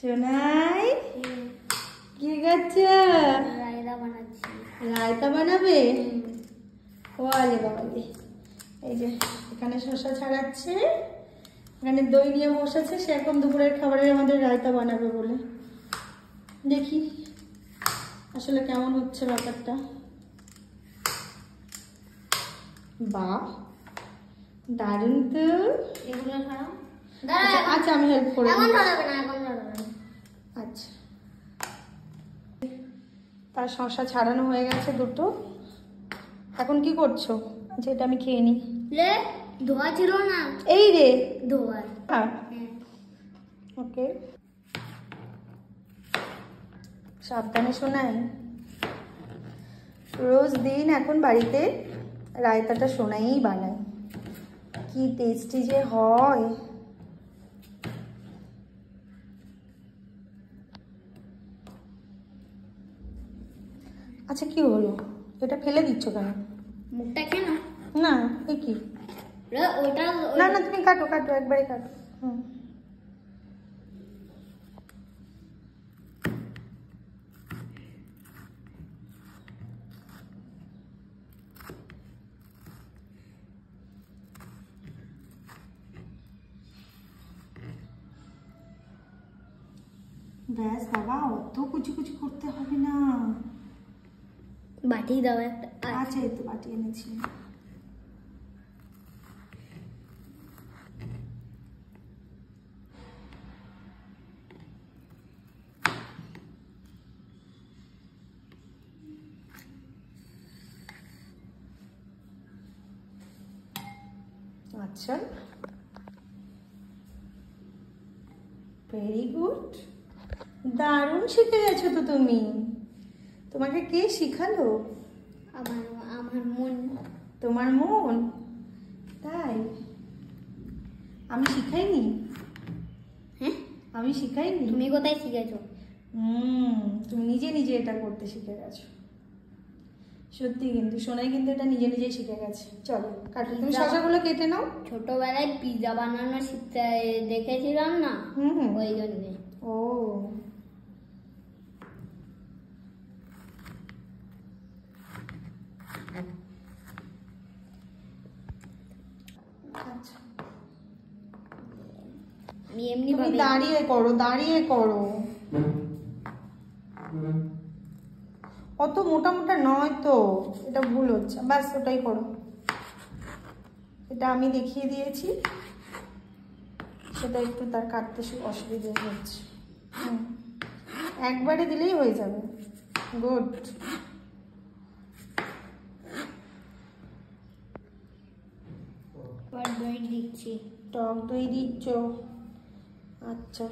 সোনাই কি করছো? রায়তা বানাচ্ছি। রায়তা বানাবে? ওয়ালে বাবালে, এই যে এখানে শসা ছাড়াচ্ছে, এখানে দই নিয়ে বসেছে। সে এখন দুপুরের খাবারে আমাদের রায়তা বানাবে বলে। দেখি আসলে কেমন হচ্ছে ব্যাপারটা। বাহ, দারুণ তো। এগুলো ছাড়াও। আচ্ছা আমি হেল্প করে এখন ধরাবে না, এখন ধরাবে না। আচ্ছা, তার শসা ছাড়ানো হয়ে গেছে দুটো। এখন কি করছো? আচ্ছা এটা আমি খেয়ে নিই। লে ধোয়া ছিল না, এই রে ধোয়া। হ্যাঁ ওকে, সাবধানে শোনাই। রোজ দিন এখন বাড়িতে রায়তাটা শোনাই বানায়, কি টেস্টি যে হয়। আচ্ছা কি হলো, এটা ফেলে দিচ্ছ কেন? মুখটা খেয়ে না। না এ কি, ওটা না না তুমি কাটো কাটো, একবারে কাটো। হুম ব্যাস বাবা, অত কুচি কুচি করতে হবে না। বাটি দাও একটা। আচ্ছা এই তো বাটি এনেছি। আচ্ছা ভেরি গুড, দারুণ শিখে গেছো তো তুমি। তোমাকে কে শিখালো? আমার আমার মন। তোমার মন? তাই? আমি শিখাইনি? হ্যাঁ, আমি শিখাইনি? তুমি কোথায় শিখেছো? তুমি নিজে নিজে এটা করতে শিখে গেছো। সত্যি কিন্তু সোনাই কিন্তু এটা নিজে নিজেই শিখে গেছে। চলো কাটো, তুমি শসাগুলো কেটে নাও। ছোটবেলায় পিৎজা বানানো শিখতে দেখেছিলাম না, ওই জন্যে। ও আচ্ছা, আমি এমনি তুমি দাঁড়িয়ে করো, দাঁড়িয়ে করো। অত মোটা মোটা নয় তো, এটা ভুল হচ্ছে। ব্যাস ওটাই করো, এটা আমি দেখিয়ে দিয়েছি, সেটা একটু তার কাটতে অসুবিধা হচ্ছে। একবারে দিলেই হয়ে যাবে। গুড। দই দিচ্ছি। টক দই দিচ্ছ? আচ্ছা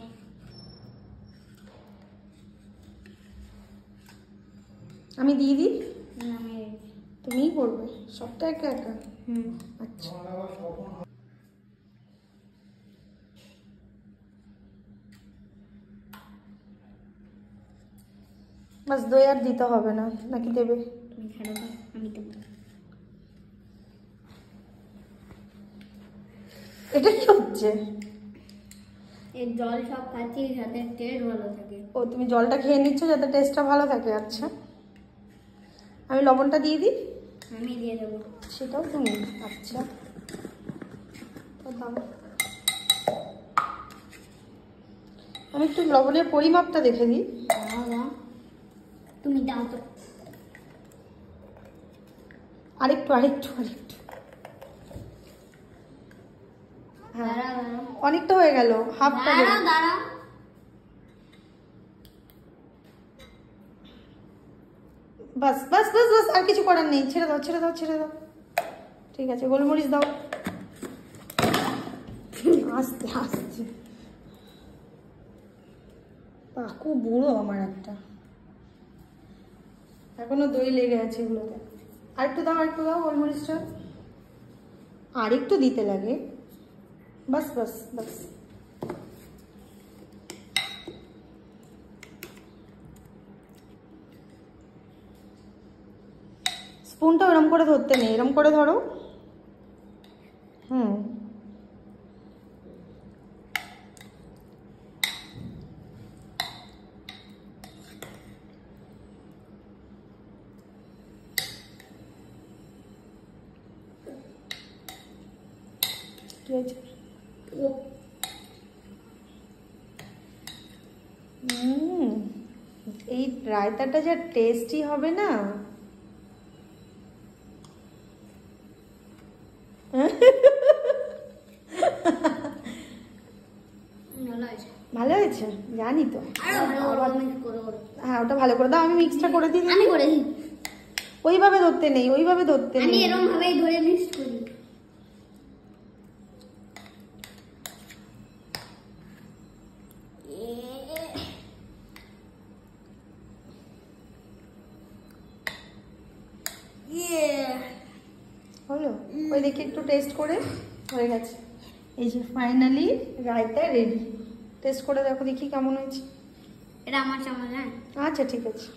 আমি দিয়ে দিই? তুমিই করবে সবটা একা একা? আচ্ছা বাস, দই আর দিতে হবে না নাকি দেবে? তুমি ছাড়ো, আমি দেবো। এটা কি হচ্ছে? এর জল সব খাচ্ছি যাতে টেস্ট ভালো থাকে। ও তুমি জলটা খেয়ে নিচ্ছ যাতে টেস্টটা ভালো থাকে। আচ্ছা আমি লবণটা দিয়ে দিই? আমি দিয়ে দেবো। সেটাও তুমি? আচ্ছা দাও, আমি একটু লবণের পরিমাপটা দেখে দিই। তুমি দাও তো। আরেকটু আরেকটু আরেকটু, হ্যাঁ অনেকটা হয়ে গেল, হাফটা দেবো। বাস বাস বাস বাস, আর কিছু করার নেই। ছেড়ে দাও ছেড়ে দাও ছেড়ে দাও। ঠিক আছে, গোলমরিচ দাও। আস্তে আস্তে, পাকু বুড়ো আমার একটা, এখনো দই লেগে আছে এগুলোতে। আরেকটু দাও আরেকটু দাও গোলমরিচটা, আরেকটু দিতে লাগে। বাস বাস বাস, স্পুনটা এরম করে ধরতে নেই, এরম করে ধরো। এই রায়তাটা যা টেস্টি হবে না। ভালো হয়েছে, জানি তো। হ্যাঁ, ওটা ভালো করে দাও, আমি মিক্সটা করে দিই। আমি করে দিই। ওইভাবে ধরতে নেই, ওইভাবে ধরতে নেই, আমি এরকম ভাবেই ধরে মিক্স করি। হলো? ওই দেখে একটু টেস্ট করে হয়ে গেছে। এই যে ফাইনালি রায়তা রেডি। টেস্ট করে দেখো দেখি কেমন হয়েছে। এটা আমার চামচ। হ্যাঁ, আচ্ছা ঠিক আছে।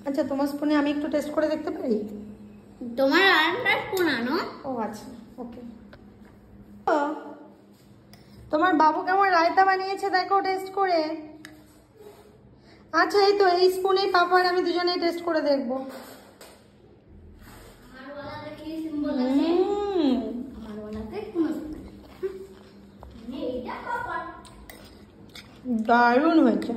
আচ্ছা, তোমার স্পুনে আমি একটু টেস্ট করে দেখতে পারি? তোমার আরেকটা স্পুন আনো। ও আচ্ছা, ওকে। তোমার বাবু কেমন রায়তা বানিয়েছে দেখো টেস্ট করে। আচ্ছা, এই তো এই স্পুনেই পাপা আর আমি দুজনেই টেস্ট করে দেখবো। দারুণ হয়েছে।